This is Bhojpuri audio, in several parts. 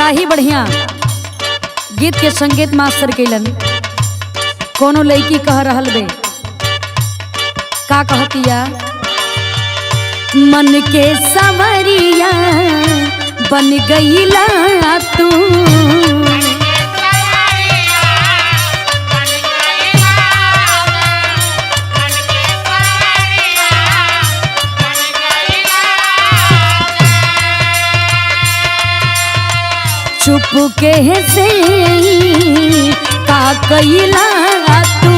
बड़ा ही बढ़िया गीत के संगीत मास्टर कैलन। कोनो लड़की कह रहल बे, का कहतिया? मन के सवरिया बन गईला तू, चुपके से का कइला तू,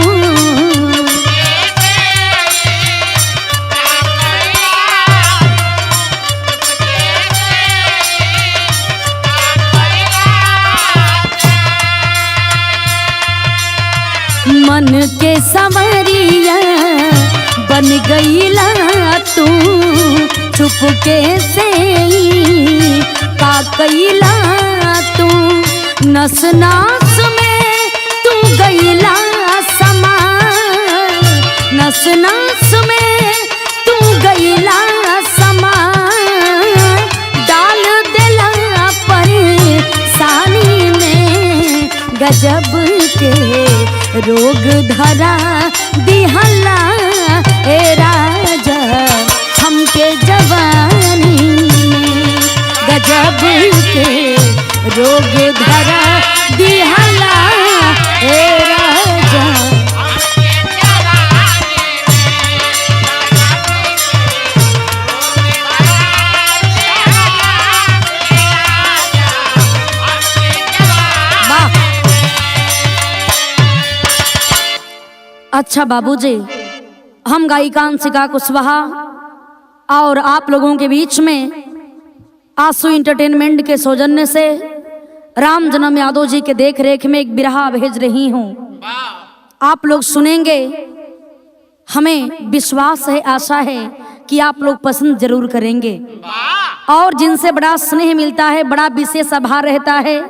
मन के सवरिया बन गईला तू, चुपके से का कइला तू, नस नास में तू गईला समा, नस नास में तू गईला समा, डाल दिला परेशानी में, गजब के रोग धरा दिहला ए राजा हमके जवानी में, गजब के रोग धरा दिहला ए राजा। अच्छा बाबूजी, हम गायिका अंशिका कुशवाहा और आप लोगों के बीच में आंसू एंटरटेनमेंट के सौजन्य से राम जन्म यादव जी के देख रेख में एक बिरहा भेज रही हूँ। आप लोग सुनेंगे, हमें विश्वास है, आशा है कि आप लोग पसंद जरूर करेंगे। और जिनसे बड़ा स्नेह मिलता है, बड़ा विशेष आभार रहता है,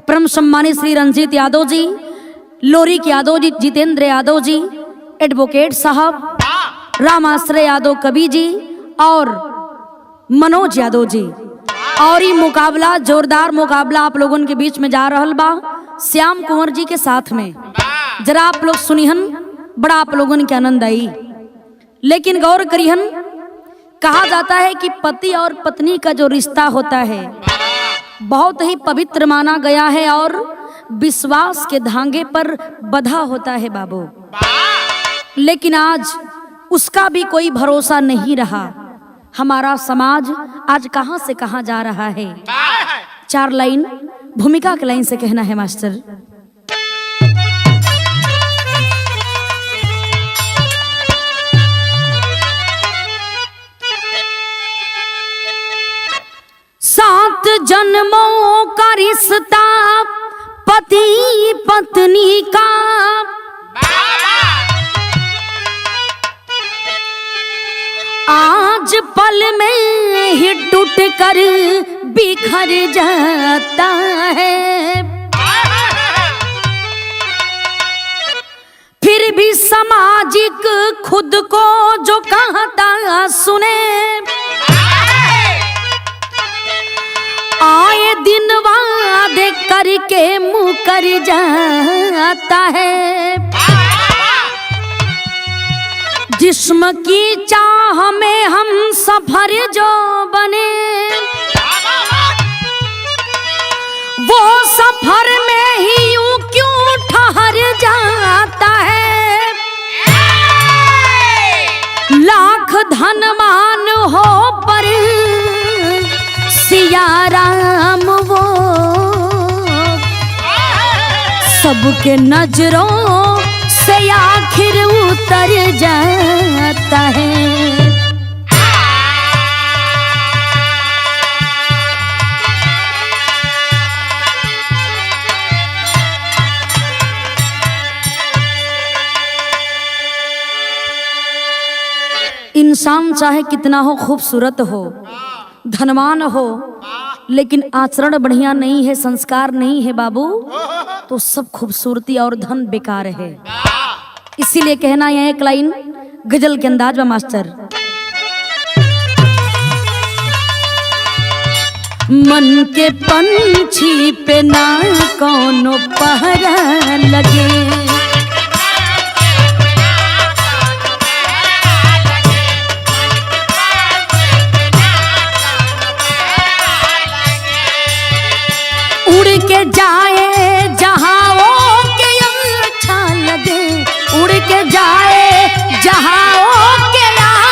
परम सम्मानित श्री रंजीत यादव जी, लोरिक यादव जी, जितेंद्र यादव जी, एडवोकेट साहब, रामाश्रय यादव कवि जी और मनोज यादव जी। और ये मुकाबला, जोरदार मुकाबला आप लोगों के बीच में जा रहल बा श्याम कुंवर जी के साथ में। जरा आप लोग सुनिहन, बड़ा आप लोगों के आनंद आई। लेकिन गौर करिहन, कहा जाता है कि पति और पत्नी का जो रिश्ता होता है बहुत ही पवित्र माना गया है और विश्वास के धागे पर बंधा होता है बाबू। लेकिन आज उसका भी कोई भरोसा नहीं रहा। हमारा समाज आज कहां से कहां जा रहा है। 4 लाइन भूमिका के लाइन से कहना है मास्टर। सात जन्मों का रिश्ता पति पत्नी का, आज पल में ही टूट कर बिखर जाता है। फिर भी सामाजिक खुद को जो कहता सुने, आए दिन वादे करके मुकर जाता है। जिस्म की चाह में हम सफर जो बने, वो सफर में ही यूं क्यों ठहर जाता है। लाख धनवान हो पर सिया राम वो सबके नजरों से आखिर उतर जाता है। इंसान चाहे कितना हो खूबसूरत हो, धनवान हो, लेकिन आचरण बढ़िया नहीं है, संस्कार नहीं है बाबू, तो सब खूबसूरती और धन बेकार है। इसीलिए कहना है एक लाइन गजल के अंदाज में मास्टर। मन के पंछी पे ना कोनो पहरा लगे। उड़ के जाए जहाँ वो के अच्छा लगे, उड़ के जाए जहाँ वो के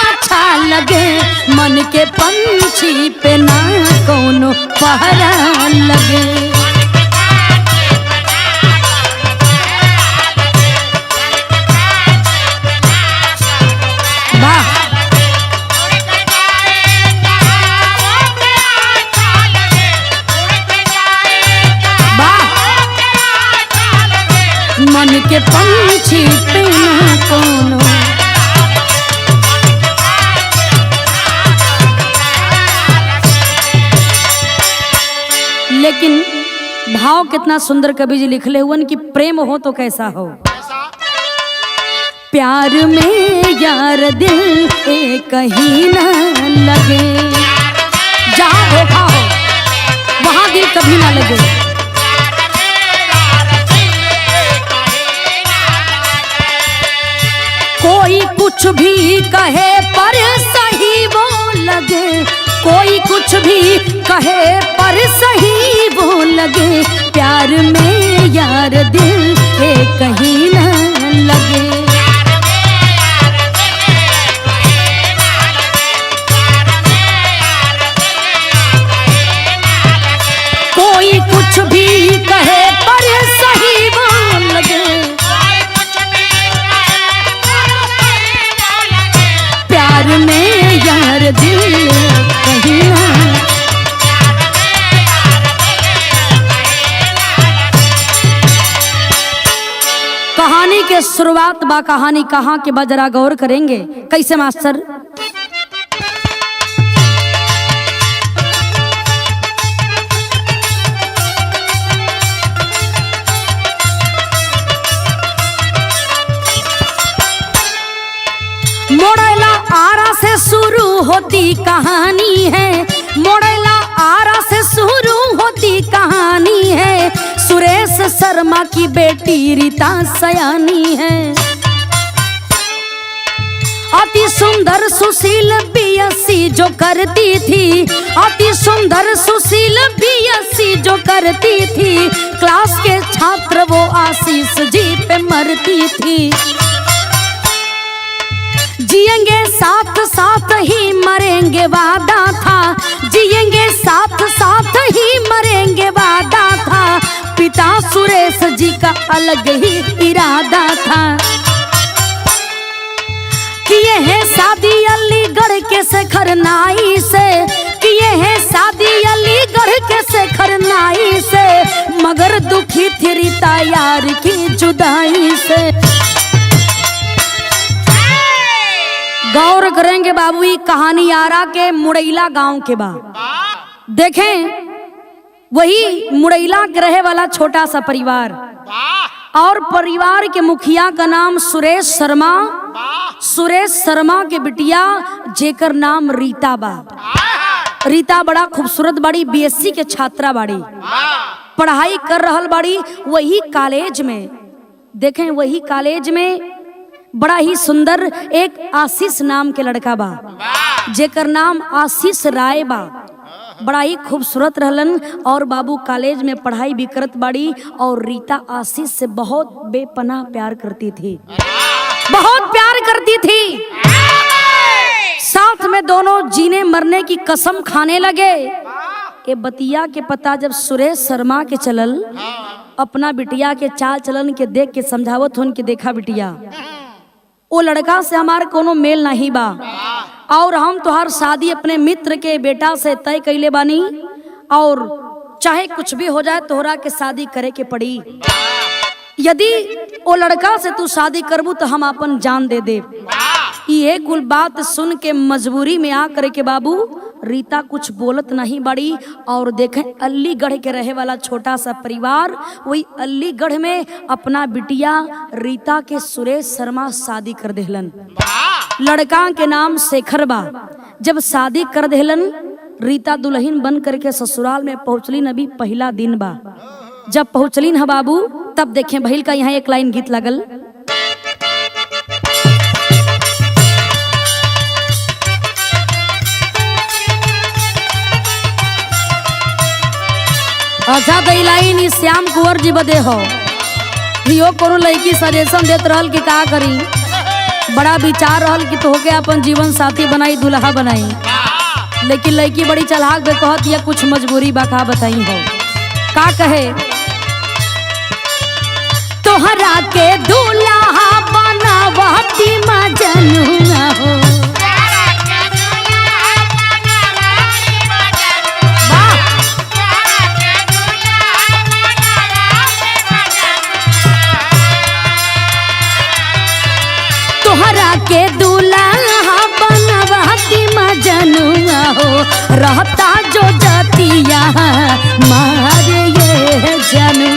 अच्छा लगे। मन के पंछी पे ना कोनो पहरा लगे। वाह मन के पंछी पे ना कोनो। लेकिन भाव कितना सुंदर कवि जी लिखले हुए कि प्रेम हो तो कैसा हो। प्यार में यार दिल कहीं ना लगे, जहाँ धोखा हो वहाँ दिल कभी ना लगे। कोई कुछ भी कहे पर सही वो लगे, कोई कुछ भी कहे पर सही वो लगे। प्यार में यार दिल कहीं ना लगे। कोई कुछ भी कहे पर सही वो लगे। प्यार में यार दिल कहीं ना। कहानी के शुरुआत बा कहानी कहाँ के बा जरा गौर करेंगे। कैसे मास्टर? मोड़ेला आरा से शुरू होती कहानी है, मोड़ेला आरा से शुरू होती कहानी है। सुरेश शर्मा की बेटी रीता सयानी है। अति सुंदर सुशील बीएससी जो करती थी, अति सुंदर सुशील बीएससी जो करती थी। क्लास के छात्र वो आशीष जी पे मरती थी। जिएंगे साथ साथ ही मरेंगे वादा था, जिएंगे साथ साथ ही मरेंगे वादा था। पिता सुरेश जी का अलग ही इरादा था। किए हैं शादी अलीगढ़ के शेखर नाई से, किए हैं शादी अलीगढ़ के शेखर नाई से। मगर दुखी थी रीता यार की जुदाई से। गौर करेंगे बाबू, ये कहानी आरा के मुड़ैला गांव के बाद। देखें वही मुड़ैला के रहे वाला छोटा सा परिवार, और परिवार के मुखिया का नाम सुरेश शर्मा। सुरेश शर्मा के बिटिया जेकर नाम रीता बा। रीता बड़ा खूबसूरत बाड़ी, बीएससी के छात्रा बाड़ी, पढ़ाई कर रहल बाड़ी वही कॉलेज में। देखें वही कॉलेज में बड़ा ही सुंदर एक आशीष नाम के लड़का बा, जेकर नाम आशीष राय बा। बड़ा ही खूबसूरत रहलन और बाबू कॉलेज में पढ़ाई भी करत बाड़ी। और रीता आशीष से बहुत बेपनाह प्यार करती थी, बहुत प्यार करती थी। साथ में दोनों जीने मरने की कसम खाने लगे। ये बतिया के पता जब सुरेश शर्मा के चलल, अपना बिटिया के चाल चलन के देख के समझावत होन के देखा बिटिया, वो लड़का से हमारे कोनो मेल नहीं बा, और हम तोहार शादी अपने मित्र के बेटा से तय कैले बानी, और चाहे कुछ भी हो जाए तोहरा के शादी करे के पड़ी। यदि वो लड़का से तू शादी करबू तो हम अपन जान दे दे। ये कुल बात सुन के मजबूरी में आ करे के बाबू रीता कुछ बोलत नहीं बड़ी। और देखें अलीगढ़ के रहे वाला छोटा सा परिवार, वही अलीगढ़ में अपना बिटिया रीता के सुरेश शर्मा शादी कर देहलन। लड़का के नाम शेखर बा। जब शादी कर देहलन रीता दुल्हन बन करके ससुराल में पहुंचली नबी पहला दिन बा। जब पहुंचली न बाबू तब देखें भइल का यहाँ एक लाइन गीत लगल। अच्छा तो लाइन श्याम कुंवर जी बदे हो यो कोनो लड़की सजेशन देत रहल कि का करी, बड़ा विचार रहल कि तोहके अपन जीवन साथी बनाई दुल्हा बनाई, लेकिन लड़की बड़ी चलाक बे कहत या कुछ मजबूरी बा का बताई हो। का कहे तोहरा के दुल्हा बनावती मजनुआ हो, तोहरा के दूल्हा बनवाती मजनुआ हो, रहता जो जातिया मारे ये जनू।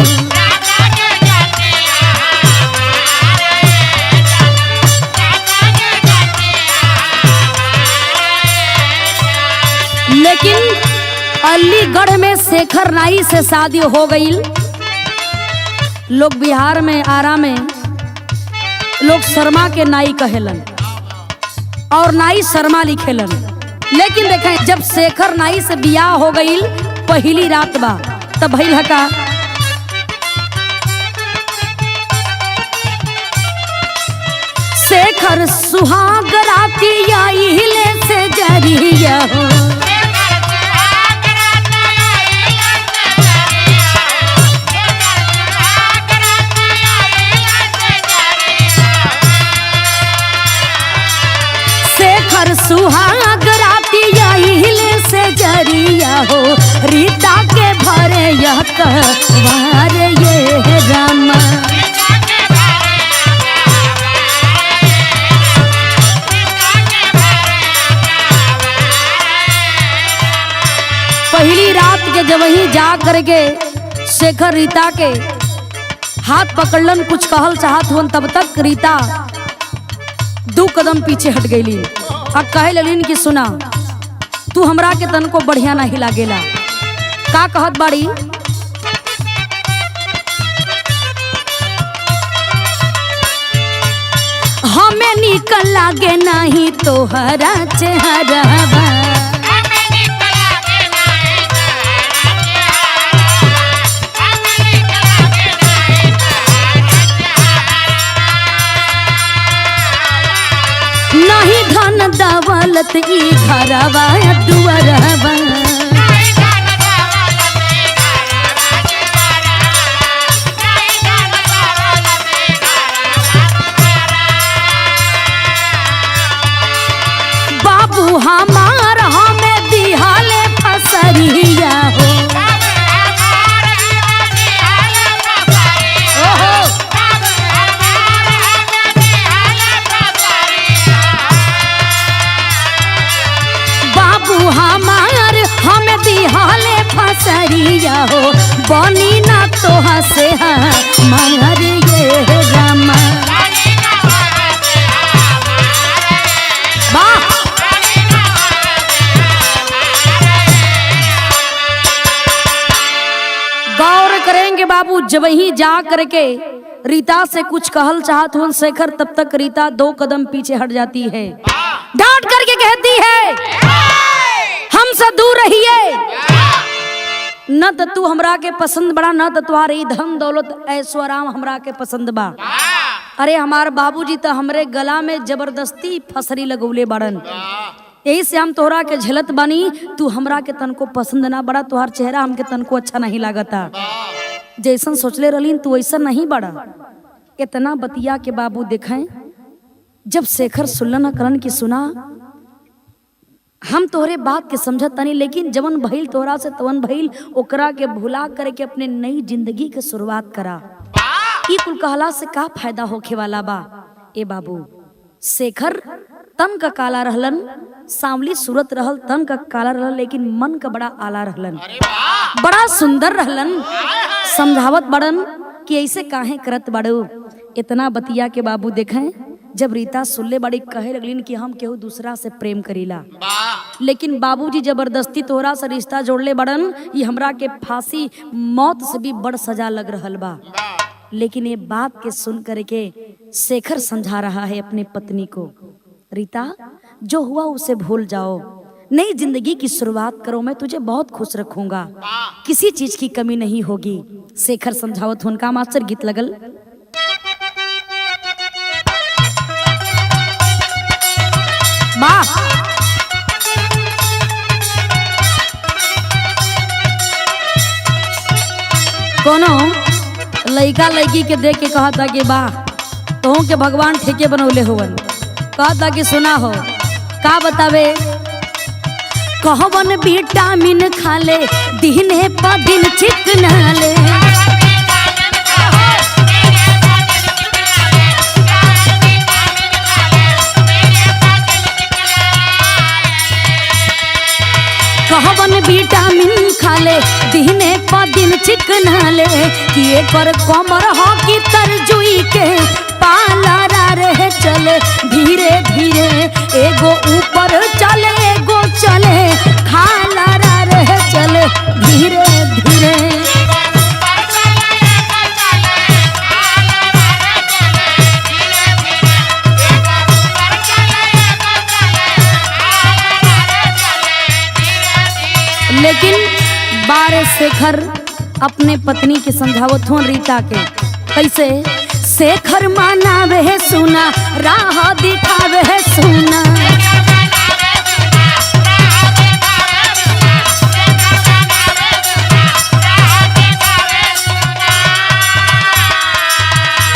लेकिन अलीगढ़ में शेखर नाई से शादी हो गई। लोग बिहार में आरा में लोग शर्मा के नाई कहेलन और नाई शर्मा लिखेलन। लेकिन देखें जब शेखर नाई से बियाह हो गई पहली रात बा तब भइल हका शेखर सुहाग राती आइले से जरिया हो, सुहाग राती आइले से जरिया हो, रीता के भरे यह कहवारे ये रामा। पहली रात के जब वही जा करके शेखर रीता के हाथ पकड़लन कुछ कहल चाहत हुन, तब तक रीता 2 कदम पीछे हट गईली और कहे ललिन कि सुना तू हमरा के तन को बढ़िया नहीं लागेला। का कहत बाड़ी हमें निकल लागे नहीं तोहरा चेहरा, नहीं धन दौलत ई घरवा दुआरवा, बाबू हमार हमें दिहाले फसरिया हो, हमार हमें दिहाले फसरिया हो, बनी ना तोहा से हमार ये रामा। गौर करेंगे बाबू जब ही जा करके रीता से कुछ कहल चाहत हुन शेखर, तब तक रीता 2 कदम पीछे हट जाती है, डांट करके कहती है हमसे दूर रहिए, न तो तू हमरा के पसंद बड़ा, न तो तुम्हारी धन दौलत ऐश्वर्याम हमरा के पसंद बा। अरे हमार बाबूजी तो हमरे गला में जबरदस्ती फसरी लगौले बड़न, यही से हम तोहरा के झेलत बानी, तू हमरा के तन को पसंद ना बड़ा, तुहार चेहरा हमके तन को अच्छा नहीं लागता, जैसन सोचले रलीन तू वैसा नहीं बड़ा। इतना बतिया के बाबू देखें जब शेखर सुनलन करन की सुना हम तोहरे बात के समझत तनी, लेकिन जवन भइल तोहरा से तवन भइल, ओकरा के भुला करके अपने नई जिंदगी के शुरुआत करा। ई कुल कहला से का फायदा होखे वाला बा। ए बाबू शेखर तन का काला रहलन, सांवली सूरत रहल, तन का काला रहल, लेकिन मन का बड़ा आला रहलन, बड़ा सुंदर रहलन। समझावत बड़न कि ऐसे काहे करत बड़ो। इतना बतिया के बाबू देखें जब रीता सुनले बड़ी कहे लगलिन कि हम केहू दूसरा से प्रेम करीला, लेकिन बाबूजी जबरदस्ती तोहरा से रिश्ता जोड़ले बड़न, ये हमरा के फांसी मौत से भी बड़ सजा लग रहल बा। लेकिन ये बात के सुन करके शेखर समझा रहा है अपने पत्नी को, रीता जो हुआ उसे भूल जाओ, नई जिंदगी की शुरुआत करो, मैं तुझे बहुत खुश रखूंगा, किसी चीज की कमी नहीं होगी। शेखर समझावत उनका मास्टर गीत लगल। वाह, कोनो लड़का लड़की के देख के कहा था कि वाह तो के भगवान ठेके बनौले होवन, कहा था कि सुना हो का बतावे, कहवन विटामिन खा ले दिने पर दिन चिकना ले, कहवन विटामिन खा ले दिने पर दिन चिकना ले, कि एकर कमर हो कि तरजुई के पाला रहे चले, धीरे धीरे एगो ऊपर चले एगो चले, खाला रहे चले धीरे धीरे। लेकिन बारे शेखर अपने पत्नी के समझावत हो रीता के, कैसे शेखर मानावे है सुना, राह दिखावे है सुना,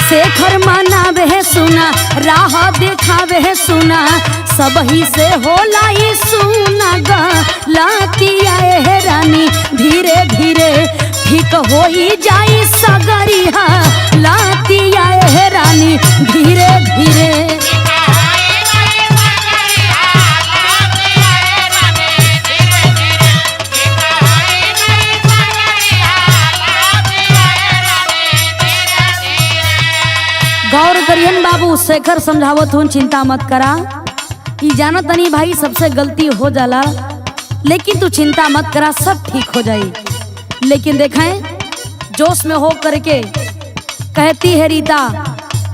शेखर मानावे है सुना, राह दिखावे है सुना, सब ही से होला ही सुना गा लातिया है रानी, धीरे धीरे ठीक हो ही जाई सगरिया, लातिया है रानी धीरे धीरे। गौर करियन बाबू, शेखर समझावत हूँ चिंता मत करा, ई जाना तनी भाई सबसे गलती हो जाला, लेकिन तू चिंता मत करा सब ठीक हो जाई। लेकिन देखें जोश में हो करके कहती है रीता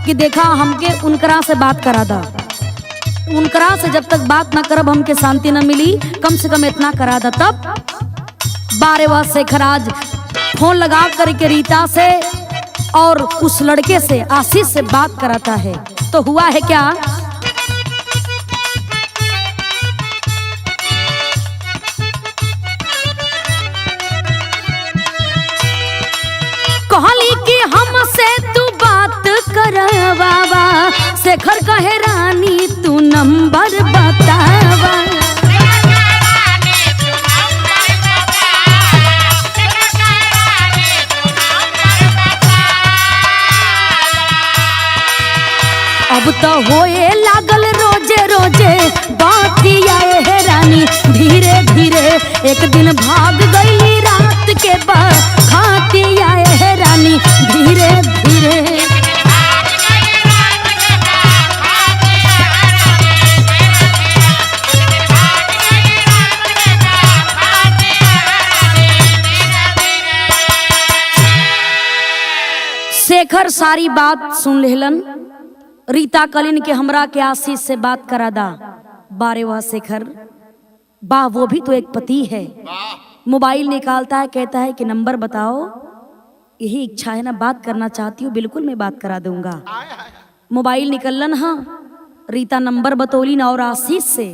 कि देखा हमके उनकरा से बात करा दा, उनकरा से जब तक बात ना करब हमके शांति न मिली, कम से कम इतना करा दा। तब बारे बार शेखर आज फोन लगा करके रीता से और उस लड़के से आशीष से बात कराता है। तो हुआ है क्या, कहली कि हमसे तू बात करवावा, शेखर कहे रानी तू नंबर बतावा, अब तो होए लागल रोजे रोजे बातिया है रानी, धीरे धीरे एक दिन भाग गई रात के बाद खातिया है रानी, धीरे धीरे। शेखर सारी बात सुन लेलन, रीता कलिन के हमरा के आशीष से बात करा दा। बारे वह शेखर बा वो भी तो एक पति है, मोबाइल निकालता है कहता है कि नंबर बताओ, यही इच्छा है ना, बात करना चाहती हूँ, बिल्कुल मैं बात करा दूंगा। मोबाइल निकलन, हाँ रीता नंबर बतौलिन और आशीष से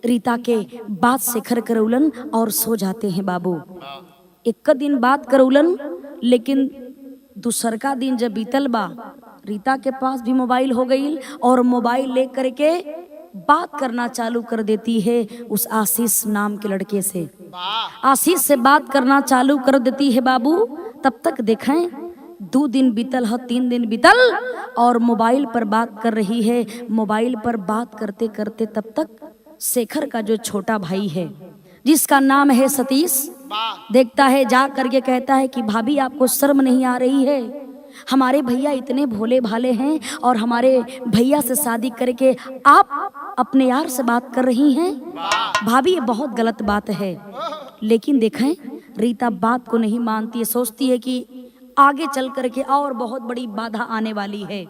रीता के बात शेखर करौलन और सो जाते हैं बाबू। एक दिन बात करौलन, लेकिन दूसर का दिन जब बीतल बा, रीता के पास भी मोबाइल हो गई और मोबाइल ले करके बात करना चालू कर देती है उस आशीष नाम के लड़के से। आशीष से बात करना चालू कर देती है बाबू। तब तक देखें 2 दिन बीतल है, 3 दिन बीतल और मोबाइल पर बात कर रही है। मोबाइल पर बात करते करते तब तक शेखर का जो छोटा भाई है जिसका नाम है सतीश, देखता है, जा करके कहता है कि भाभी आपको शर्म नहीं आ रही है, हमारे भैया इतने भोले भाले हैं और हमारे भैया से शादी करके आप अपने यार से बात कर रही हैं। भाभी ये बहुत गलत बात है। लेकिन देखें रीता बात को नहीं मानती है, सोचती है कि आगे चल करके और बहुत बड़ी बाधा आने वाली है।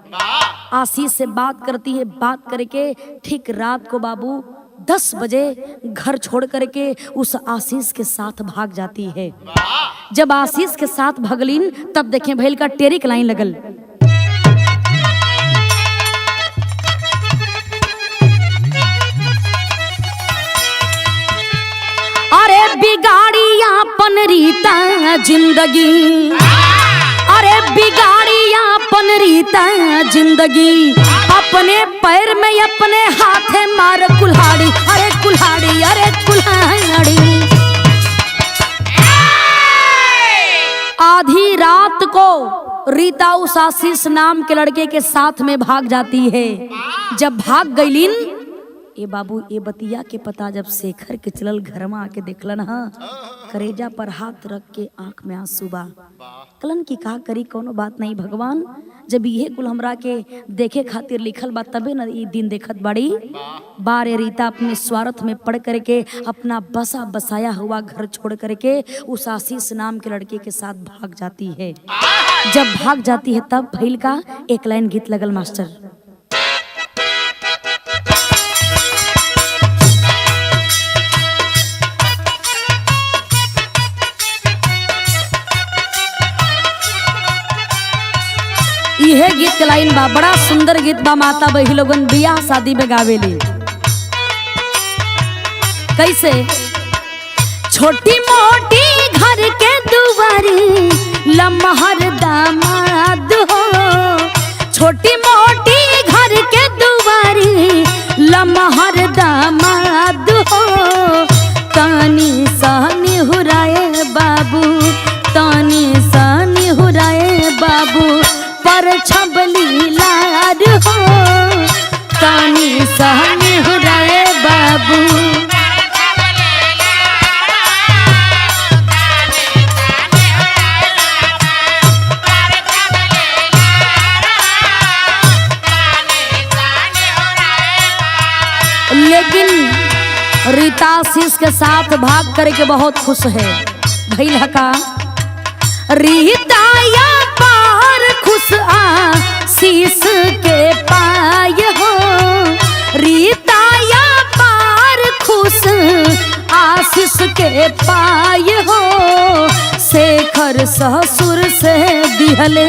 आशीष से बात करती है, बात करके ठीक रात को बाबू 10 बजे घर छोड़ करके उस आशीष के साथ भाग जाती है। जब आशीष के साथ भगलीन तब देखें भैल का टेरिक लाइन लगल। अरे बिगाड़िया पन रीता जिंदगी, अरे बिगाड़िया पन रीता जिंदगी, अपने पैर में अपने हाथे मार कुल्हाड़ी, अरे कुल्हाड़ी, अरे कुल्हाड़ी। आधी रात को रीता उस आशीष नाम के लड़के के साथ में भाग जाती है। जब भाग गईलीन ए बाबू ए बतिया के पता जब शेखर के चलल घर में आके देखलन हा, करेजा पर हाथ रख के आंख में आंसू बा। कलन की का करी, कोनो बात नहीं भगवान, जब ये कुल हमरा के देखे खातिर लिखल बा तबे न ई दिन देखत बाड़ी। बारे रीता अपने स्वार्थ में पड़ करके अपना बसा बसाया हुआ घर छोड़ करके उस आशीष नाम के लड़के के साथ भाग जाती है। जब भाग जाती है तब भैल का एक लाइन गीत लगल मास्टर। यह गीत के लाइन बा, बड़ा सुंदर गीत बा। माता बही लोगन बियाह शादी में गावेली कैसे। छोटी मोटी घर के दुआरी लम्हर दामाद हो, छोटी मोटी घर के दुआरी लम्हर दामाद हो। तानी सहनी हुराए बाबू, तानी सहनी हुराए बाबू, पर छबली लाड हो। तानी सहनी हुराए बाबू, लेकिन रीता आशीष के साथ भाग करके बहुत खुश है। भैल का रीता या पार खुश आशीष के पाय हो, रीता या पार खुश आशीष के पाय हो। शेखर ससुर से दिहले,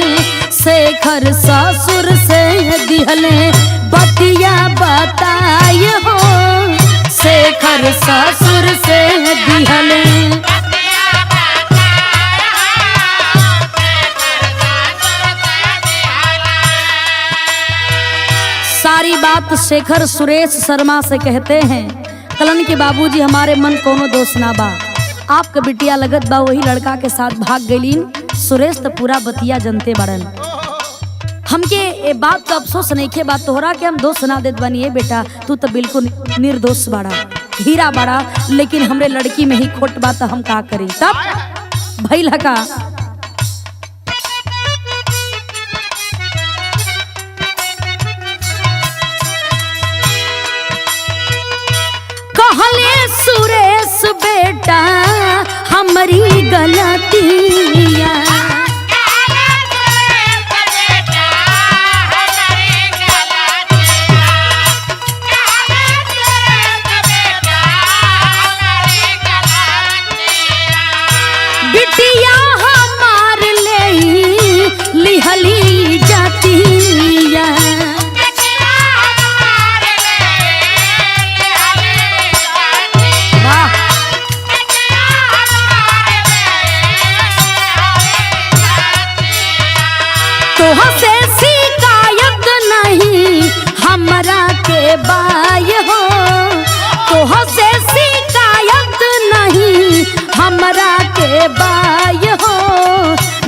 शेखर ससुर से दिहले बतिया बताय हो। शेखर ससुर से दिहले सारी बात शेखर सुरेश शर्मा से कहते हैं। कलन के बाबूजी हमारे मन कोनो दोष ना बा, आपका बिटिया लगत बा वही लड़का के साथ भाग गईलीन। सुरेश तो पूरा बतिया जनते बड़न, हमके ए बात का अफसोस नहीं के बात तोहरा के हम दोष ना देत बानी। बेटा तू तो बिल्कुल निर्दोष बाड़ा, हीरा बाड़ा, लेकिन हमरे लड़की में ही खोट बात हम का करी। तब भइल का कहले सुरेश बेटा हमारी गलतिया, बिटिया हमार ले लिहली जातिया। तोह से शिकायत नहीं हमरा के बाय हो, तोह से शिकायत नहीं हमरा के बाय हो।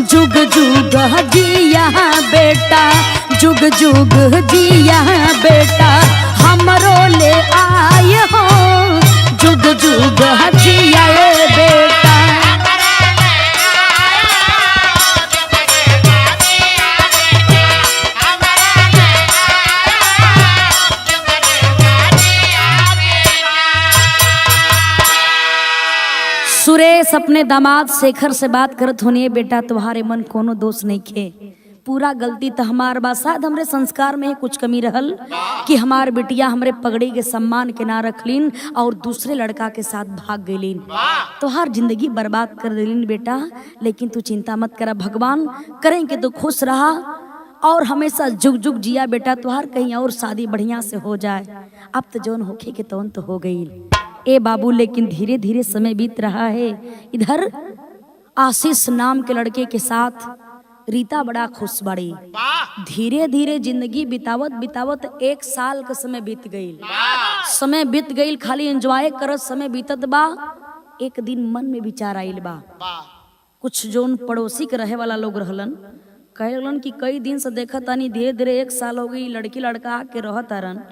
जुग जुग जिया बेटा, जुग जुग जिया बेटा हमरो ले आय हो। जुग जुग जिया बेटा, सुरेश अपने दामाद शेखर से बात करत होनी, बेटा तुम्हारे मन कोनो दोष नहीं खे, पूरा गलती तो हमार बा, शायद हमरे संस्कार में ही कुछ कमी रहल कि हमार बिटिया हमरे पगड़ी के सम्मान के ना रखलीन और दूसरे लड़का के साथ भाग गईलीन, तो हर जिंदगी बर्बाद कर देलीन बेटा। लेकिन तू चिंता मत करा, भगवान करेंगे तो खुश रहा और हमेशा जुग जुग जिया बेटा, तुहार कहीं और शादी बढ़िया से हो जाए। अब तो जौन होखे के तौन तो हो गई ए बाबू, लेकिन धीरे धीरे समय बीत रहा है। इधर आशीष नाम के लड़के के साथ रीता बड़ा खुश बड़ी। धीरे धीरे जिंदगी बितावत बितावत 1 साल का समय बीत गई। समय बीत गई, खाली एंजॉय करत समय बीतत बा। एक दिन मन में विचार आइल बा, कुछ जोन पड़ोसी के रहे वाला लोग रहलन, कहलन कि कई दिन से देखत तानी धीरे धीरे 1 साल हो गई, लड़की लड़का के रहत तारन,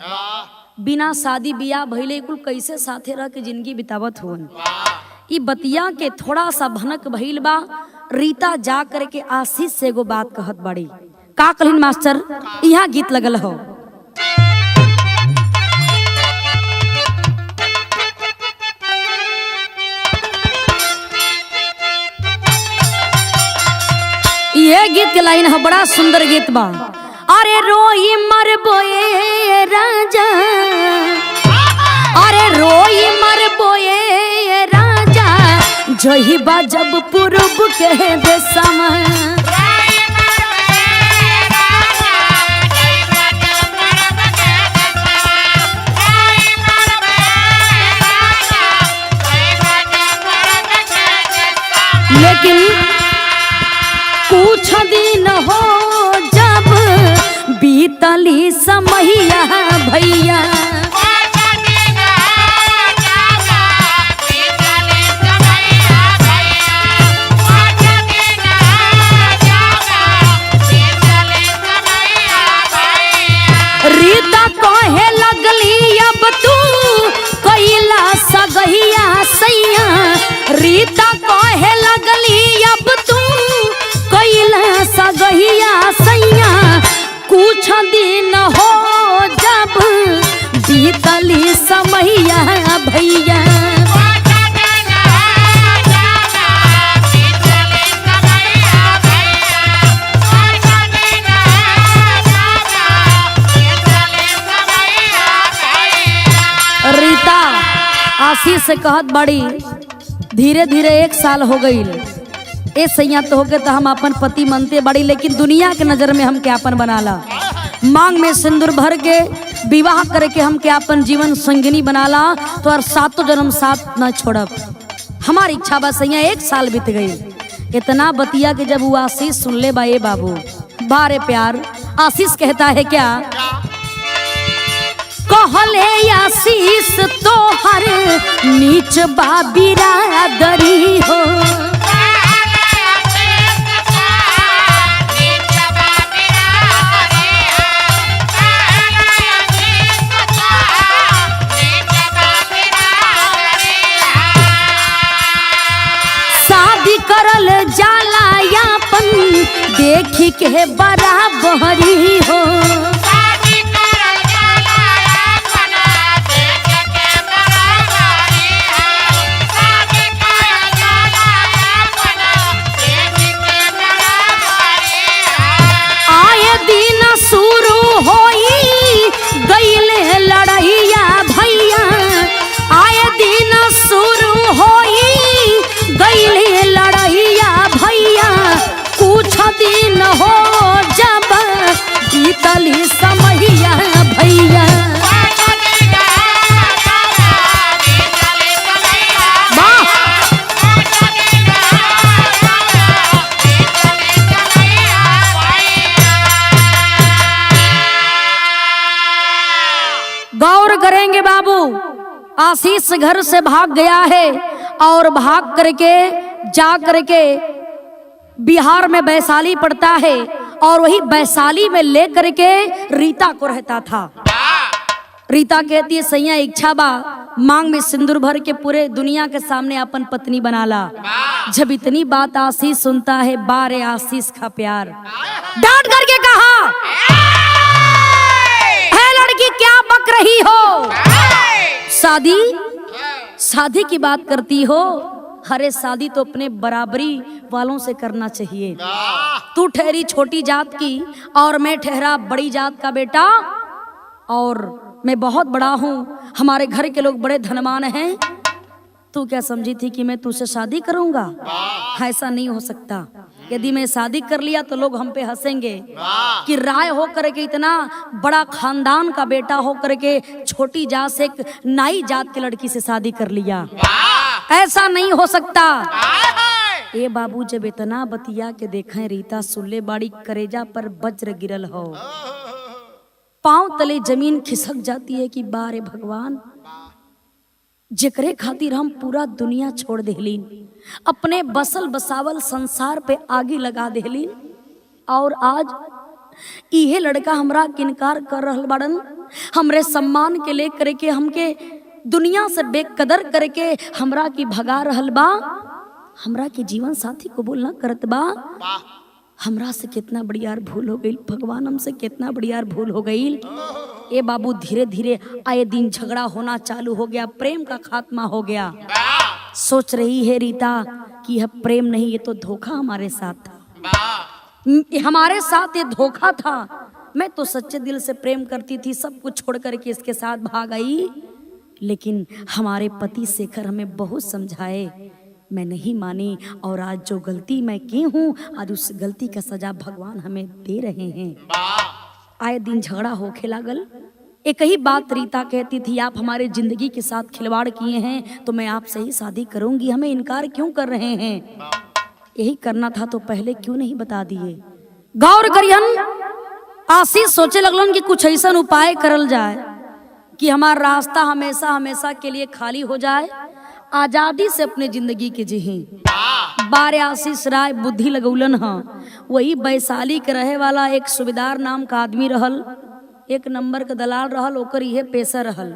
बिना शादी बियाह भइले कुल कैसे साथे रह के जिंदगी बितावत हुन। ई बतिया के थोड़ा सा भनक भइल बा। रीता जा करके आशीष से एगो बात कहत बड़ी। का कहलिन मास्टर, यहाँ गीत लगल हो। ये गीत के लाइन है, बड़ा सुंदर गीत बा। अरे रोई मर बोए राजा, अरे रोई मर बोए राजा, जही बा जब पूरब के देशमा, लेकिन कुछ दिन हो जब बीतली समैया भैया, रीता कहे लगली अब तू कैला सगहिया सैया, रीता कहे लगली अब तू कैला सगहिया सैया, कुछ दिन हो जब बीतली समैया भैया। रीता आशीष से कहत बड़ी, धीरे धीरे 1 साल हो गई, ए सैया तो होके तो हम अपन पति मनते बड़ी, लेकिन दुनिया के नजर में हम क्या अपन बनाला, मांग में सिंदूर भर के विवाह करके हम क्या अपन जीवन संगिनी बनाला, तो और 7 जन्म साथ न छोड़ब। हमारी इच्छा बस सैया। 1 साल बीत गई। इतना बतिया के जब वो आशीष सुन ले बा, ए बाबू बारे प्यार, आशीष कहता है क्या, कहले आशीष तोहर नीच बा बिरादरी हो, शादी करल जाला यापन देखी के बराबरी हो, शुरू होई गईले लड़ैया भैया, आए दिन शुरू होई गईले लड़ैया भैया, कुछ दिन हो जब बीतली समैया भैया। गौर करेंगे बाबू, आशीष घर से भाग गया है और भाग करके जा करके बिहार में वैशाली पड़ता है, और वही वैशाली में ले करके रीता को रहता था। रीता कहती है सैया इच्छा बा मांग में सिंदूर भर के पूरे दुनिया के सामने अपन पत्नी बनाला। जब इतनी बात आशीष सुनता है, बारे आशीष का प्यार, डांट करके कहा, लड़की क्या बक रही हो, शादी शादी की बात करती हो, हरे शादी तो अपने बराबरी वालों से करना चाहिए। तू ठहरी छोटी जात की और मैं ठहरा बड़ी जात का बेटा, और मैं बहुत बड़ा हूँ, हमारे घर के लोग बड़े धनवान हैं। तू क्या समझी थी कि मैं तुझसे शादी करूंगा? ऐसा नहीं हो सकता। यदि मैं शादी कर लिया तो लोग हम पे हंसेंगे कि राय हो करके इतना बड़ा खानदान का बेटा हो करके छोटी जात से एक नाई जात की लड़की से शादी कर लिया। ऐसा नहीं हो सकता। ए बाबू जब इतना बतिया के देखें रीता सुल्ले बाड़ी करेजा पर वज्र गिरल हो, पांव तले जमीन खिसक जाती है कि बारे भगवान, जेकरे खातिर हम पूरा दुनिया छोड़ देहलीन, अपने बसल बसावल संसार पे आगी लगा देहलीन, और आज इहे लड़का हमरा किनकार कर रहल बाड़न, हमरे सम्मान के ले करके हमके दुनिया से बेकदर करके हमरा की भगा रहल बा, हमरा के जीवन साथी को बोलना करत बा। हमरा से कितना बड़ी यार भूल हो गई भगवान, हमसे कितना बड़ी यार भूल हो गई। ए बाबू धीरे धीरे आए दिन झगड़ा होना चालू हो गया, प्रेम का खात्मा हो गया। सोच रही है रीता कि यह प्रेम नहीं, ये तो धोखा हमारे साथ था, हमारे साथ ये धोखा था। मैं तो सच्चे दिल से प्रेम करती थी, सब कुछ छोड़ करके इसके साथ भाग आई, लेकिन हमारे पति शेखर हमें बहुत समझाए, मैं नहीं मानी, और आज जो गलती मैं की हूँ आज उस गलती का सजा भगवान हमें दे रहे हैं। आए दिन झगड़ा होके लागल। एक ही बात रीता कहती थी, आप हमारे जिंदगी के साथ खिलवाड़ किए हैं तो मैं आपसे ही शादी करूंगी, हमें इनकार क्यों कर रहे हैं? यही करना था तो पहले क्यों नहीं बता दिए? गौर करियन। आशीष सोचे लगलन कि कुछ ऐसा उपाय करल जाए कि हमारा रास्ता हमेशा हमेशा के लिए खाली हो जाए, आजादी से अपने जिंदगी के जी। बारे आशीष राय बुद्धि लगौलन हाँ, वही वैशाली के रहे वाला एक सूबेदार नाम का आदमी रहल, एक नंबर का दलाल रहल, ओकर यह पेशा रहल,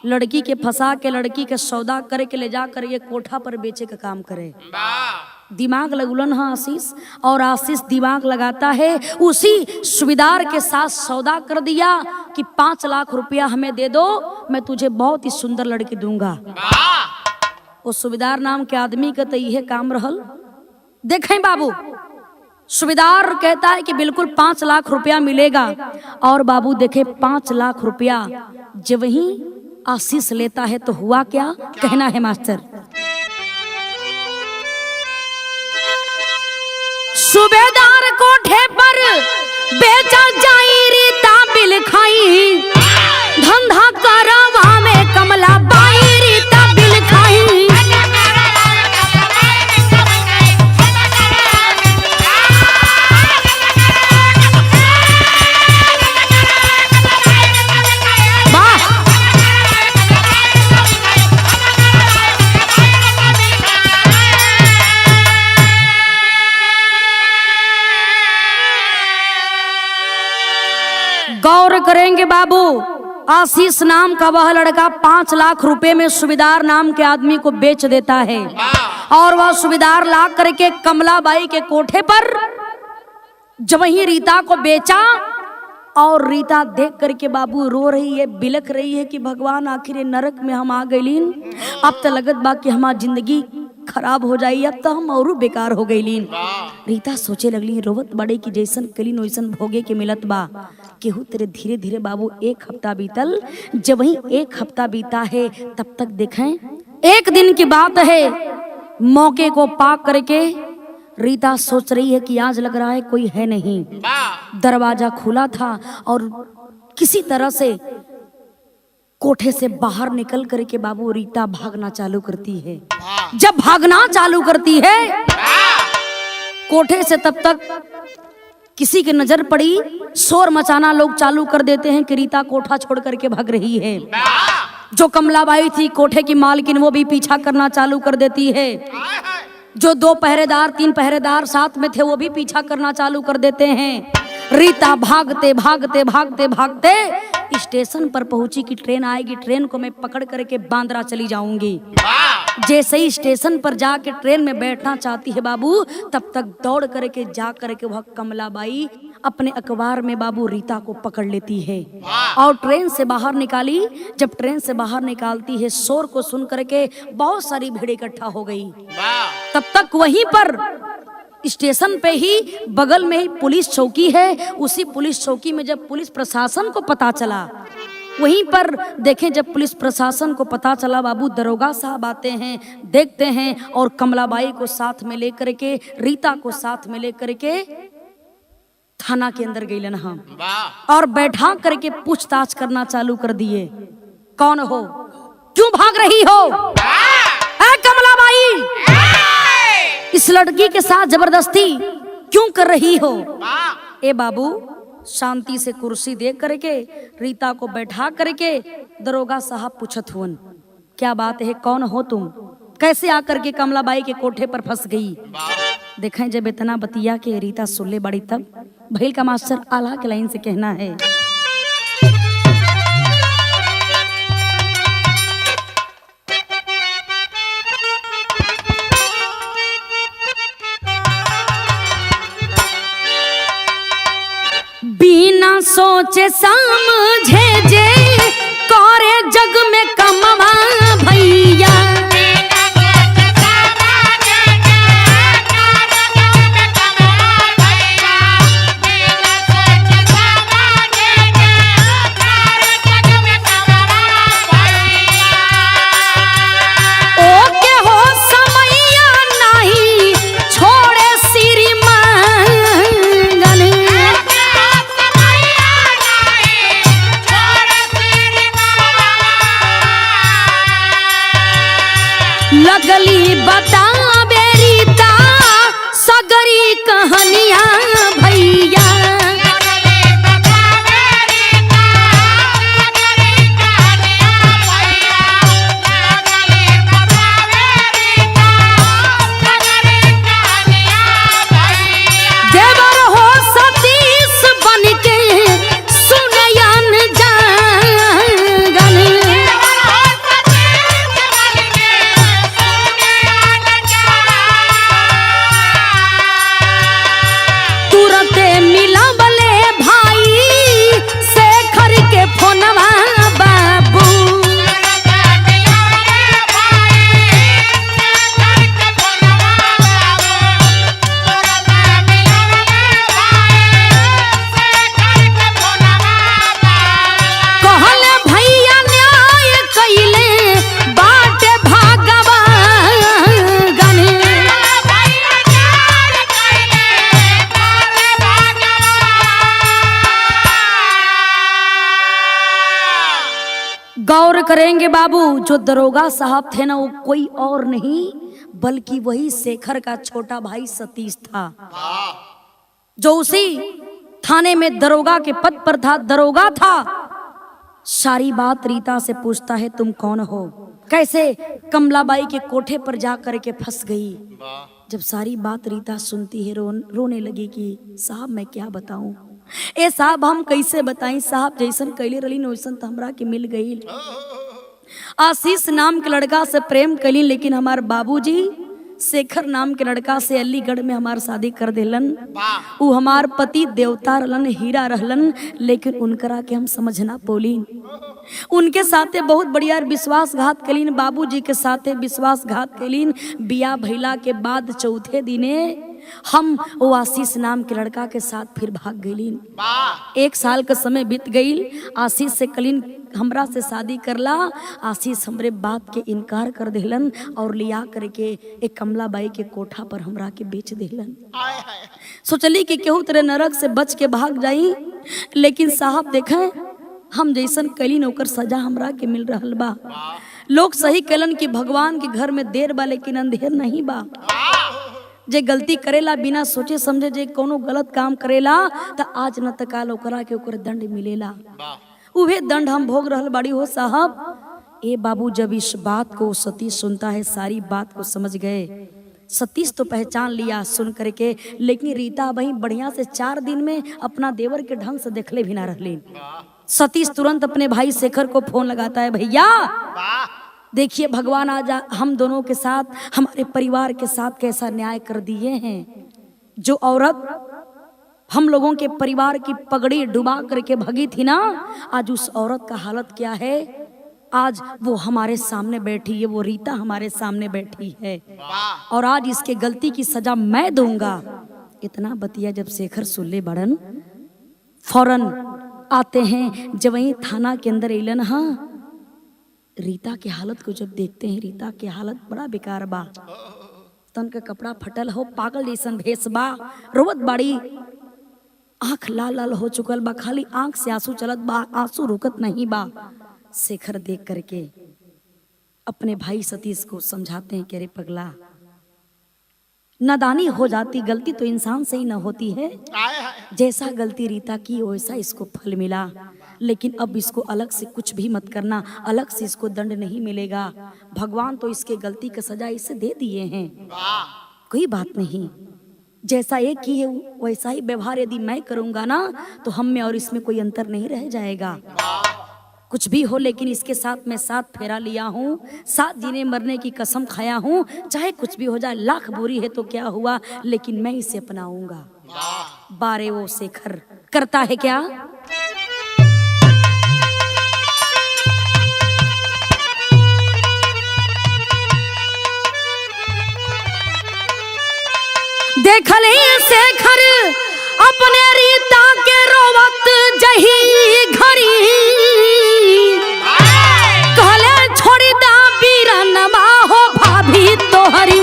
लड़की के फंसा के लड़की के सौदा करे के ले जा कर ये कोठा पर बेचे का काम करे। दिमाग लगौलन हाँ आशीष, और आशीष दिमाग लगाता है, उसी सूबेदार के साथ सौदा कर दिया कि 5 लाख रुपया हमें दे दो, मैं तुझे बहुत ही सुंदर लड़की दूंगा। उस सूबेदार नाम के आदमी का तो यह काम रहल। देखें बाबू, सूबेदार कहता है कि बिल्कुल 5 लाख रुपया मिलेगा, और बाबू देखे 5 लाख रुपया जब वही आशीष लेता है तो हुआ क्या, कहना है मास्टर। सूबेदार कोठे पर बेचा जाई रीता बिल खाई, धंधा करवा में कमला बाई रीता बिल खाई। गौर करेंगे बाबू, आशीष नाम का वह लड़का 5 लाख रुपए में सूबेदार नाम के आदमी को बेच देता है, और वह सूबेदार ला करके कमलाबाई के कोठे पर जब वही रीता को बेचा, और रीता देख करके बाबू रो रही है, बिलख रही है कि भगवान आखिर नरक में हम आ गईलीन, अब तो लगत बा कि हमार जिंदगी खराब हो जाई, अब तो हम और बेकार हो गईलीन। रीता सोचे लगली रोवत बड़े की जैसन कलीन वैसन भोगे के मिलत बा। केहू तेरे धीरे धीरे बाबू 1 हफ्ता बीतल। जब वही 1 हफ्ता बीता है तब तक देखें एक दिन की बात है, मौके को पाक करके रीता सोच रही है कि आज लग रहा है कोई है नहीं। दरवाजा खुला था और किसी तरह से कोठे से बाहर निकल करके बाबू रीता भागना चालू करती है। जब भागना चालू करती है कोठे से, तब तक किसी की नजर पड़ी, शोर मचाना लोग चालू कर देते हैं कि रीता कोठा छोड़ करके भाग रही है। जो कमलाबाई थी कोठे की मालकिन, वो भी पीछा करना चालू कर देती है। जो 2 पहरेदार 3 पहरेदार साथ में थे वो भी पीछा करना चालू कर देते हैं। रीता भागते भागते भागते भागते स्टेशन पर पहुंची कि ट्रेन आएगी, ट्रेन को मैं पकड़ करके बांद्रा चली जाऊंगी। जैसे ही स्टेशन पर जाके ट्रेन में बैठना चाहती है बाबू, तब तक दौड़ करके जा करके वह कमलाबाई अपने अखबार में बाबू रीता को पकड़ लेती है और ट्रेन से बाहर निकाली। जब ट्रेन से बाहर निकालती है, शोर को सुन करके बहुत सारी भीड़ इकट्ठा हो गई। तब तक वहीं पर स्टेशन पे ही बगल में ही पुलिस चौकी है। उसी पुलिस चौकी में जब पुलिस प्रशासन को पता चला, वहीं पर देखें जब पुलिस प्रशासन को पता चला, बाबू दरोगा साहब आते हैं, देखते हैं और कमलाबाई को साथ में लेकर के, रीता को साथ में लेकर के थाना के अंदर गई हम और बैठा करके पूछताछ करना चालू कर दिए। कौन हो, क्यों भाग रही हो कमलाबाई, इस लड़की के साथ जबरदस्ती क्यों कर रही हो? ए बाबू, शांति से कुर्सी दे करके रीता को बैठा करके दरोगा साहब पूछत हुन, क्या बात है, कौन हो तुम, कैसे आकर के कमलाबाई के कोठे पर फंस गई? देखें जब इतना बतिया के रीता सुन ले बड़ी, तब भैल का मास्टर आला के लाइन से कहना है, बिना सोचे समझे जे करे जग में कमवा भैया, लगली बता बेरीता सगरी कहानियां भैया, देवर हो सतीश बन के सुनयन जागन, गौर करेंगे बाबू, जो दरोगा साहब थे ना, वो कोई और नहीं बल्कि वही शेखर का छोटा भाई सतीश था, जो उसी थाने में दरोगा के पद पर था, दरोगा था। सारी बात रीता से पूछता है, तुम कौन हो, कैसे कमलाबाई के कोठे पर जा करके फंस गई? जब सारी बात रीता सुनती है, रोने लगी कि साहब मैं क्या बताऊं, ए साहब हम कैसे बताई, साहब जैसन कैले रही वैसन तो हमरा के मिल गई। आशीष नाम के लड़का से प्रेम कैली, लेकिन हमार बाबूजी शेखर नाम के लड़का से अलीगढ़ में हमार शादी कर देलन। वो हमार पति देवता रहलन, हीरा रहलन, लेकिन उनकरा के हम समझना पोलीन। उनके साथे बहुत बढ़िया विश्वासघात कलीन, बाबूजी के साथे विश्वासघात कलीन। बिया भैला के बाद चौथे दिने हम वो आशीष नाम के लड़का के साथ फिर भाग गईलीन। 1 साल का समय बीत गई। आशीष से कलीन हमरा से शादी करला। आशीष हमरे बात के इनकार कर देलन और लिया करके एक कमलाबाई के कोठा पर हमरा के बेच देलन। सोचली कि केहू तेरे नरक से बच के भाग जाई, लेकिन साहब देखें हम जैसन कलीन ओकर सजा हमरा के मिल रहल बा। लोग सही कलन कि भगवान के घर में देर बा लेकिन अंधेर नहीं बा। जे गलती करेला बिना सोचे समझे, जे कोनो गलत काम करेला तो आज न त काल ओकरा के ओकर दंड मिलेला। उहे दंड हम भोग रहल बाड़ी हो साहब। ए बाबू जब इस बात को सतीश सुनता है, सारी बात को समझ गए। सतीश तो पहचान लिया सुन करके, लेकिन रीता वही बढ़िया से 4 दिन में अपना देवर के ढंग से देखले भी ना रहली। सतीश तुरंत अपने भाई शेखर को फोन लगाता है, भैया देखिए भगवान आज हम दोनों के साथ, हमारे परिवार के साथ कैसा न्याय कर दिए हैं। जो औरत हम लोगों के परिवार की पगड़ी डुबा करके भगी थी ना, आज उस औरत का हालत क्या है। आज वो हमारे सामने बैठी है, वो रीता हमारे सामने बैठी है और आज इसके गलती की सजा मैं दूंगा। इतना बतिया जब शेखर सुल्ले बड़न फौरन आते हैं जब वही थाना के अंदर एलन। हाँ, रीता के हालत को जब देखते हैं, रीता के हालत बड़ा बेकार बा। तन का कपड़ा फटल हो, पागल जैसन भेस बा, रोवत बाड़ी, आंख लाल लाल हो चुकल बा, खाली आंख से आंसू चलत बा, आंसू रुकत नहीं बा। शेखर देख करके अपने भाई सतीश को समझाते हैं कि अरे पगला, नादानी हो जाती, गलती तो इंसान से ही ना होती है। जैसा गलती रीता की वैसा इसको फल मिला, लेकिन अब इसको अलग से कुछ भी मत करना, अलग से इसको दंड नहीं मिलेगा। भगवान तो इसके गलती का सजा इसे दे दिए हैं, कोई बात नहीं। जैसा एक की है वैसा ही व्यवहार यदि मैं करूंगा ना, तो हम में और इसमें कोई अंतर नहीं रह जाएगा। कुछ भी हो, लेकिन इसके साथ मैं 7 फेरा लिया हूँ, 7 जीने मरने की कसम खाया हूँ। चाहे कुछ भी हो जाए, लाख बुरी है तो क्या हुआ, लेकिन मैं इसे अपनाऊंगा। बारे वो शेखर करता है क्या, देखल शेखर अपने रीता के रोवत जही घड़ी, कहले छोड़ी दा बीरनमा हो भाभी तोहरी।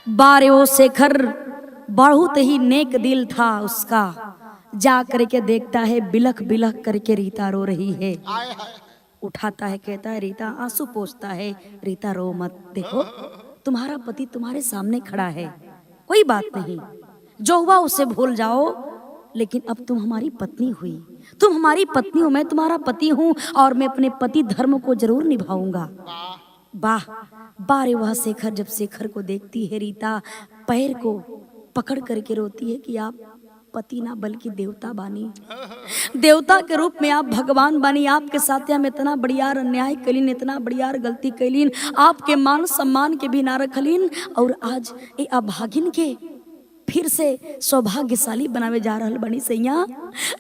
बारे वो शेखर बहुत ही नेक दिल था उसका, जा करके देखता है बिलख बिलख करके रीता रो रही है, उठाता है, कहता है रीता, आंसू पोंछता है, रीता रो मत, देखो तुम्हारा पति तुम्हारे सामने खड़ा है, कोई बात नहीं, जो हुआ उसे भूल जाओ, लेकिन अब तुम हमारी पत्नी हुई, तुम हमारी पत्नी हो, मैं तुम्हारा पति हूँ और मैं अपने पति धर्म को जरूर निभाऊंगा। वाह, बारे वह शेखर जब शेखर को देखती है, रीता पैर को पकड़ करके रोती है कि आप पति ना बल्कि देवता बानी, देवता के रूप में आप भगवान बानी, आपके साथ हम इतना बढ़ियार अन्याय कैलीन, इतना बढ़ियार गलती कैलीन, आपके मान सम्मान के भी ना रखलीन, और आज ये अभागिन के फिर से सौभाग्यशाली बनावे जा रहल बनी। सैया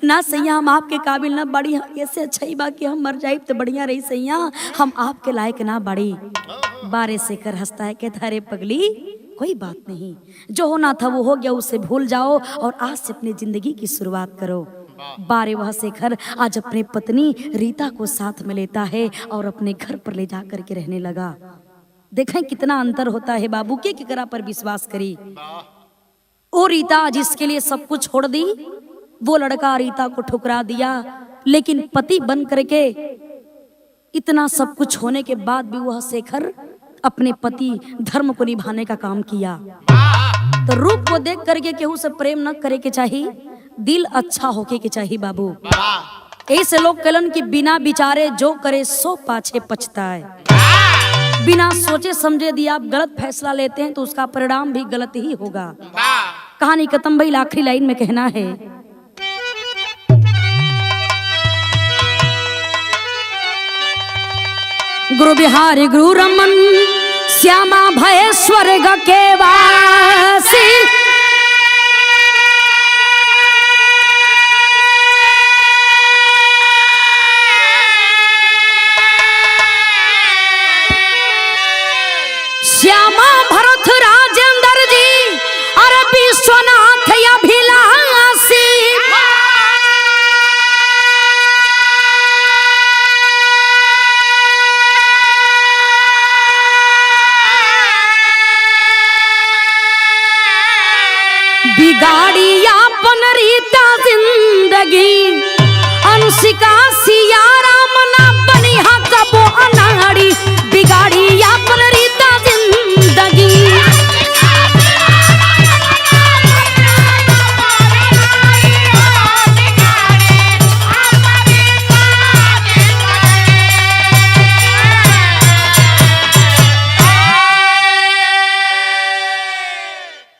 ना सैया, हम आपके काबिल ना बड़ी, ऐसे अच्छा ही बा कि हम मर जाए तो बढ़िया रही सैया, हम आपके लायक ना बड़ी। बारे शेखर हंसता है, कहता अरे पगली कोई बात नहीं, जो होना था वो हो गया, उसे भूल जाओ और आज से अपनी जिंदगी की शुरुआत करो। बारे वह शेखर आज अपने पत्नी रीता को साथ में लेता है और अपने घर पर ले जा करके रहने लगा। देखें कितना अंतर होता है, बाबू के केकरा पर विश्वास करी। ओ रीता जिसके लिए सब कुछ छोड़ दी, वो लड़का रीता को ठुकरा दिया, लेकिन पति बन करके इतना सब कुछ होने के बाद भी वह शेखर अपने पति धर्म को निभाने का काम किया। तो रूप को देख करके केहू से प्रेम न करे के चाहिए, दिल अच्छा होके के चाहिए बाबू। ऐसे लोग कहलन कि बिना विचारे जो करे सो पाछे पछताए। बिना सोचे समझे यदि आप गलत फैसला लेते हैं तो उसका परिणाम भी गलत ही होगा। कहानी खत्म भई, आखिरी लाइन में कहना है, गुरु बिहारी गुरु रमन श्यामा भय स्वर्ग के वासी, श्यामा भरत राजेंद्र जी अरे विश्वनाथ अभिलाषी, बिगाड़ी अपन रीता जिंदगी अंशिका सियारा